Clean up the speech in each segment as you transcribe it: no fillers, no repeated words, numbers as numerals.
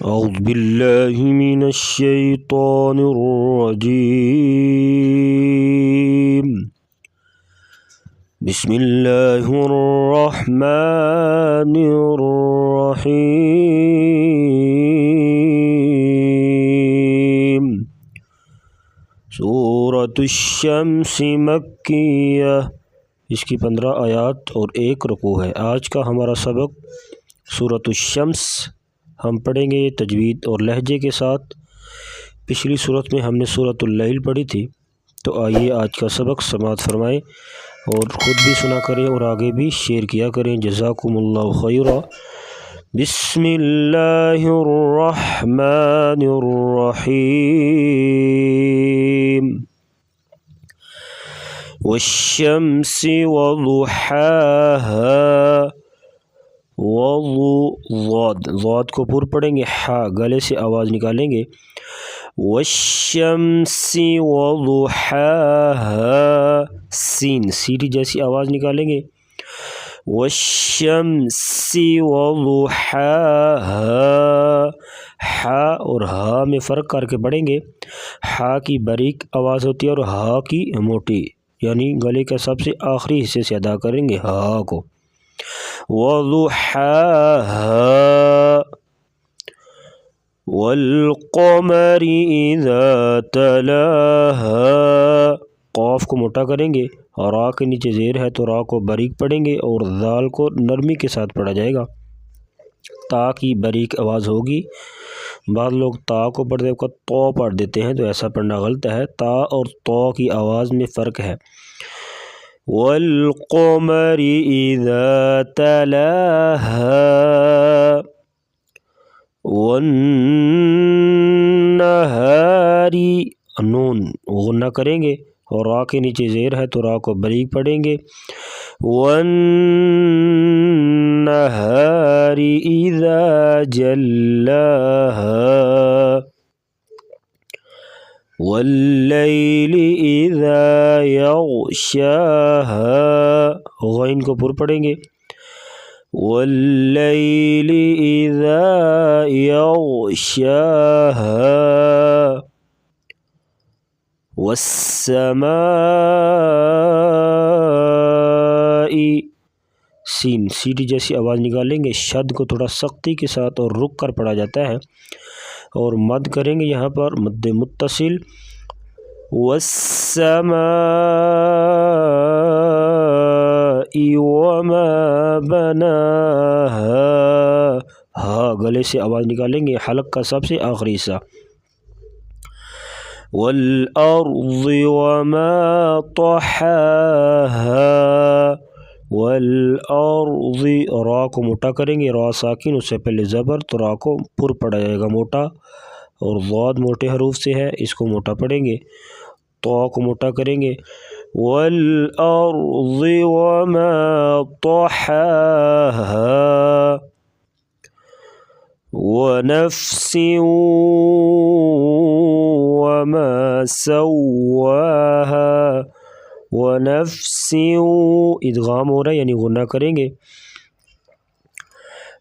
أعوذ بالله من الشيطان الرجيم. بسم الله الرحمن الرحيم. سورۃ الشمس مکیہ، اس کی 15 آیات اور 1 رکوع ہے۔ آج کا ہمارا سبق سورۃ الشمس ہم پڑھیں گے تجوید اور لہجے کے ساتھ۔ پچھلی صورت میں ہم نے سورۃ اللیل پڑھی تھی، تو آئیے آج کا سبق سماعت فرمائیں اور خود بھی سنا کریں اور آگے بھی شیئر کیا کریں۔ جزاکم اللہ خیرا۔ بسم اللہ الرحمن الرحیم۔ والشمس وضحاها، ضاد کو پر پڑھیں گے، ہا گلے سے آواز نکالیں گے۔ والشمس وضحاها، سین سیٹی جیسی آواز نکالیں گے۔ والشمس وضحاها، ہا اور ہا میں فرق کر کے پڑھیں گے۔ ہا کی باریک آواز ہوتی ہے اور ہا کی موٹی، یعنی گلے کا سب سے آخری حصے سے ادا کریں گے ہا کو۔ وضحاها والقمر اذا تلاها، قاف کو موٹا کریں گے اور را کے نیچے زیر ہے تو را کو باریک پڑھیں گے اور ذال کو نرمی کے ساتھ پڑھا جائے گا۔ تا کی باریک آواز ہوگی، بعض لوگ تا کو پڑھتے وقت تو پڑھ دیتے ہیں، تو ایسا پڑھنا غلط ہے۔ تا اور تو کی آواز میں فرق ہے۔ والقمر اذا تلاها والنہار، نون غنہ کریں گے اور را کے نیچے زیر ہے تو را کو باریک پڑھیں گے۔ والنہار اذا جلاها واللیل اذا یغشاها، غین کو پر پڑھیں گے۔ واللیل اذا یغشاها والسماء، سین سیٹی جیسی آواز نکالیں گے، شد کو تھوڑا سختی کے ساتھ اور رک کر پڑھا جاتا ہے اور مد کریں گے یہاں پر مد متصل۔ والسماء وما بناها، ہاں گلے سے آواز نکالیں گے، حلق کا سب سے آخری حصہ۔ والارض وما طحاها، والارض را کو موٹا کریں گے، را ساکن اس سے پہلے زبر، تو را کو پر پڑھا جائے گا موٹا، اور ضاد موٹے حروف سے ہے، اس کو موٹا پڑھیں گے۔ تو کو موٹا کریں گے۔ والارض وما طحاها ونفس وما سواها، ونفس ادغام ہو رہا ہے یعنی غنہ کریں گے۔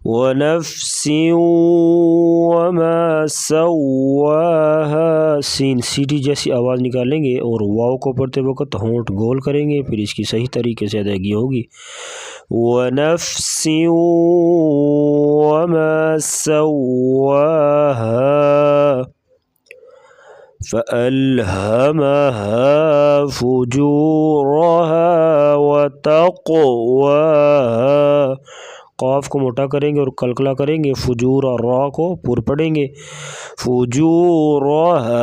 ونفس وما سواها، سین سیٹی جیسی آواز نکالیں گے اور واو کو پڑھتے وقت ہونٹ گول کریں گے، پھر اس کی صحیح طریقے سے ادائیگی ہوگی۔ ونفس وما سواها فألهمها فجورها وتقواها، قاف کو موٹا کریں گے اور کلکلا کریں گے، فجور اور را کو پر پڑھیں گے۔ فجورها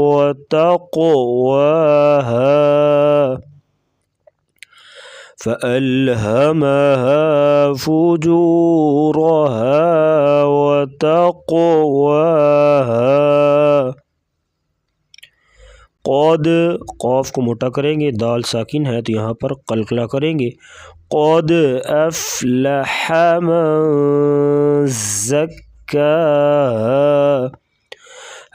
وتقواها فألهمها فجورها وتقواها۔ قد، قاف کو موٹا کریں گے، دال ساکن ہے تو یہاں پر قلقلہ کریں گے۔ قد افلح من زکاها،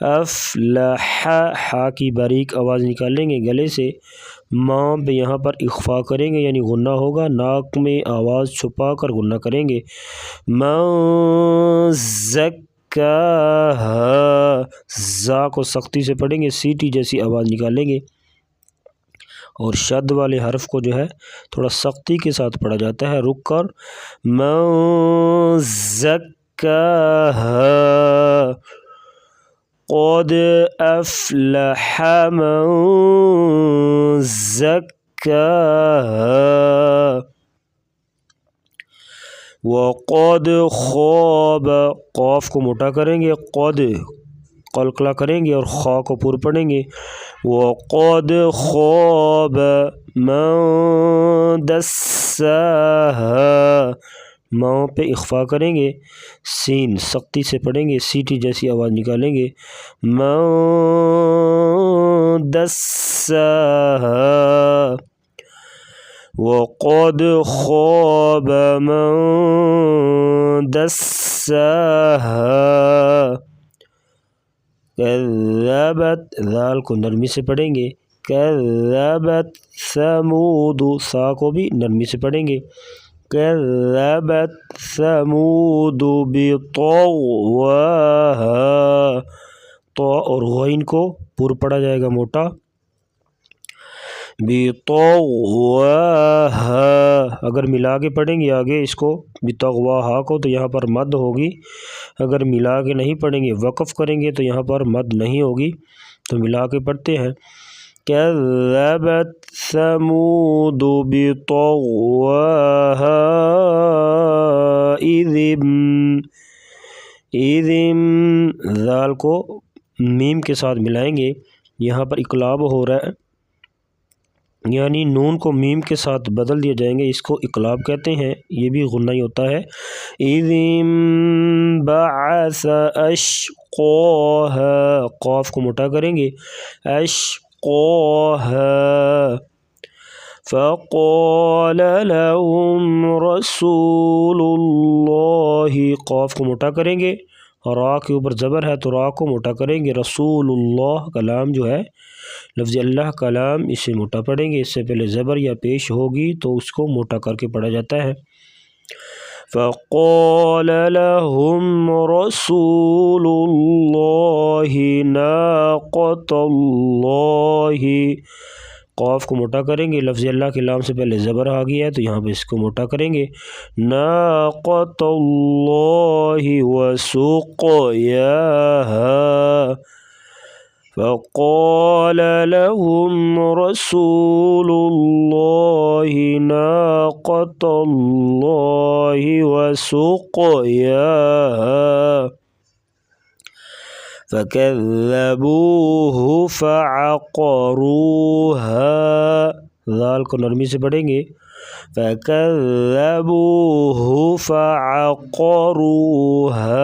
افلح، ہا کی باریک آواز نکالیں گے گلے سے، ماں پہ یہاں پر اخفا کریں گے یعنی غنہ ہوگا، ناک میں آواز چھپا کر غنہ کریں گے۔ من زا کو سختی سے پڑھیں گے، سیٹی جیسی آواز نکالیں گے، اور شد والے حرف کو جو ہے تھوڑا سختی کے ساتھ پڑھا جاتا ہے رک کر، من زکاہا قد افلح من زکاہا وقد خواب، قاف کو موٹا کریں گے، قد قلقلہ کریں گے اور خا کو پر پڑھیں گے، وقد خواب من دساہا، ماں پہ اخفا کریں گے، سین سختی سے پڑھیں گے، سیٹی جیسی آواز نکالیں گے، من دساہا وقد خواب من دساہا، کذبت، ذال کو نرمی سے پڑھیں گے، کذبت ثمود، سا کو بھی نرمی سے پڑھیں گے، کذبت ثمود بطغواہا، تو اور غین کو پر پڑھا جائے گا موٹا، بطغواہا، اگر ملا کے پڑھیں گے آگے اس کو بطغواہا کو تو یہاں پر مد ہوگی، اگر ملا کے نہیں پڑھیں گے وقف کریں گے تو یہاں پر مد نہیں ہوگی، تو ملا کے پڑھتے ہیں، کذبت ثمود بطغواہا اذم، ذال کو میم کے ساتھ ملائیں گے، یہاں پر اقلاب ہو رہا ہے، یعنی نون کو میم کے ساتھ بدل دیے جائیں گے، اس کو اقلاب کہتے ہیں، یہ بھی غنہ ہی ہوتا ہے، اذم بعث اشقاہا، قاف کو موٹا کریں گے، اشقاہا فقال لهم رسول اللہ، قاف کو موٹا کریں گے، را کے اوپر زبر ہے تو را کو موٹا کریں گے، رسول اللہ کلام جو ہے لفظ اللہ کلام اسے موٹا پڑھیں گے، اس سے پہلے زبر یا پیش ہوگی تو اس کو موٹا کر کے پڑھا جاتا ہے، فقال لهم رسول اللہ ناقۃ اللہ، قاف کو موٹا کریں گے، لفظ اللہ کے لام سے پہلے زبر آ گیا ہے تو یہاں پہ اس کو موٹا کریں گے، ناقۃ اللہ وسقیاہا، فقال لهم رسول اللہ ناقۃ اللہ وسقیاہا فکذبوہ فعقروہا، ذال کو نرمی سے پڑھیں گے، فکذبوہ فعقروہا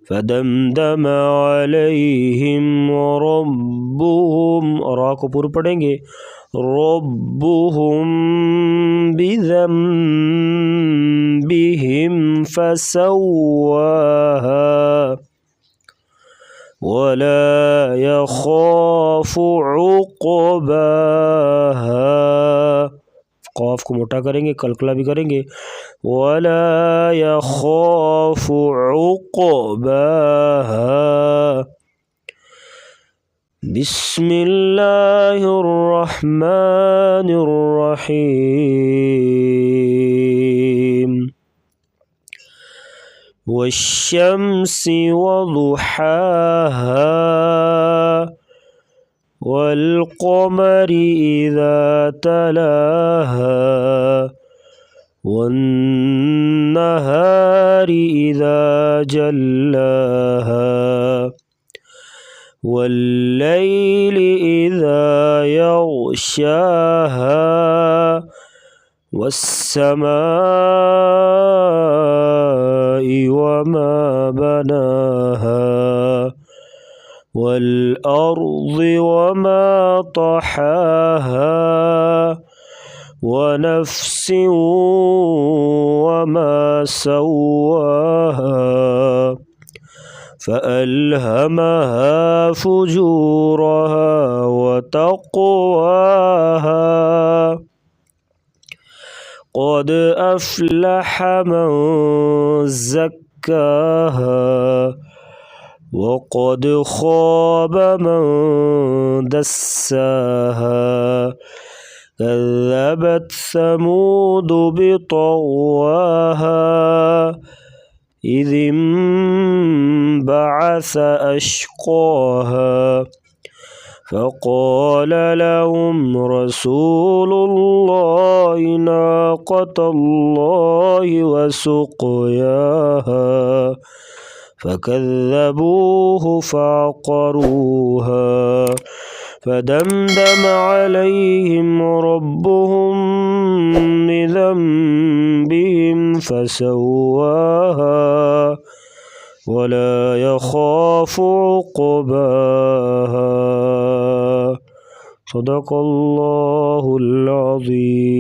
فدمدم علیہم ربہم، را کو پر پڑھیں گے، ربہم بذنبہم فسواہا ولا يخاف عقباہا، قاف کو موٹا کریں گے، قلقلہ بھی کریں گے، ولا يخاف عقباہا، بسم اللہ الرحمن الرحیم، والشمس وضحاها والقمر إذا تلاها والنهار إذا جلاها والليل إذا يغشاها والسماء وما بناها والأرض وما طحاها ونفس وما سواها فألهمها فجورها وتقواها قد أفلح من زكاها زكاها وقد خاب من دساها كذبت ثمود بطغواها إذ انبعث أشقاها فقال لهم رسول الله ناقة الله وسقياها فكذبوه فعقروها فدمدم عليهم ربهم بذنبهم فسواها ولا يخاف عقباها صدق الله العظيم.